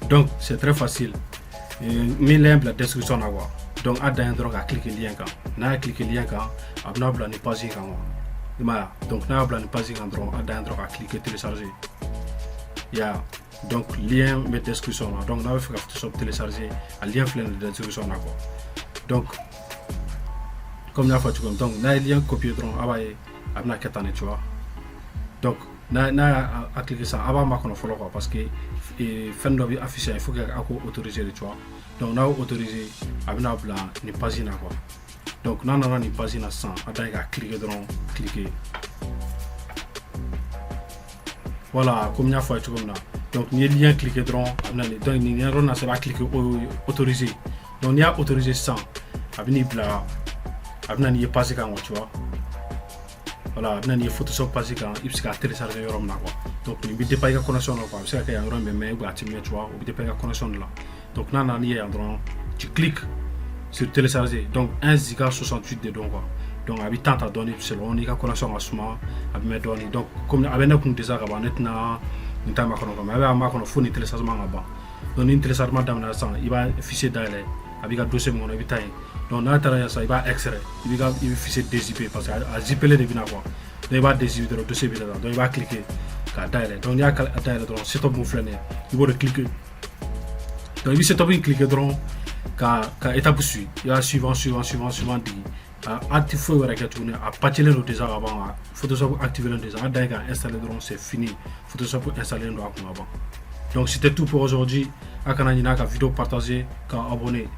Donc c'est très facile. Mais lien la description na quoi. Donc à dans à cliquer lien quand. Na cliquer lien quand, abna bla ni page quand. Donc na bla ni page quand à dans à cliquer télécharger. Donc lien met description là. Donc na faire Photoshop télécharger à lien plein de description na quoi. Donc comme na fait comme donc na lien copier drone abaye abna ketane tu vois. Donc na à cliquer ça avant ma qu'on follow quoi parce que fin de affiché il faut que autoriser tu vois. Donc na autoriser abna bla ni page na quoi. Donc na ni page na 100 à cliquer drone cliquer. Voilà comme na fait comme là. Donc ni lien cliquer drone donc ni lien on ça va cliquer autoriser. Donc ni a autorisé 100 abni bla abna ni page quand tu vois. Voilà, on a une Photoshop passé quand il s'est téléchargé sur quoi. Donc il n'y a pas de connexion là quoi. C'est qu'il y a un rond mais ou tu vois, il n'y a pas de connexion là. Donc là on y est tu cliques sur télécharger. Donc 1 giga 68 dedans quoi. Donc habitant à donner selon une connexion à suma avec mes données. Donc comme avec nous déjà avant maintenant une temps à connaître mais avec ma connaître faut une téléchargement là-bas. Donc une téléchargement dans la salle, il va fichier d'aller avec un dossier mon habitant. Donc là ça il va extraire il va fichier dézipper parce que zipper les deviner quoi. Donc il va dézipper le dossier là donc il va cliquer à d'aller donc il y a d'aller donc c'est top mon flâner il va cliquer donc il c'est top il cliquer donc qu'à étape suivante il y a suivant dit activer le récapitulateur à partir de déjà avant Photoshop activer le déjà d'ailleurs installer donc c'est fini Photoshop installer donc avant. Donc c'était tout pour aujourd'hui. À la vidéo partagée, abonner.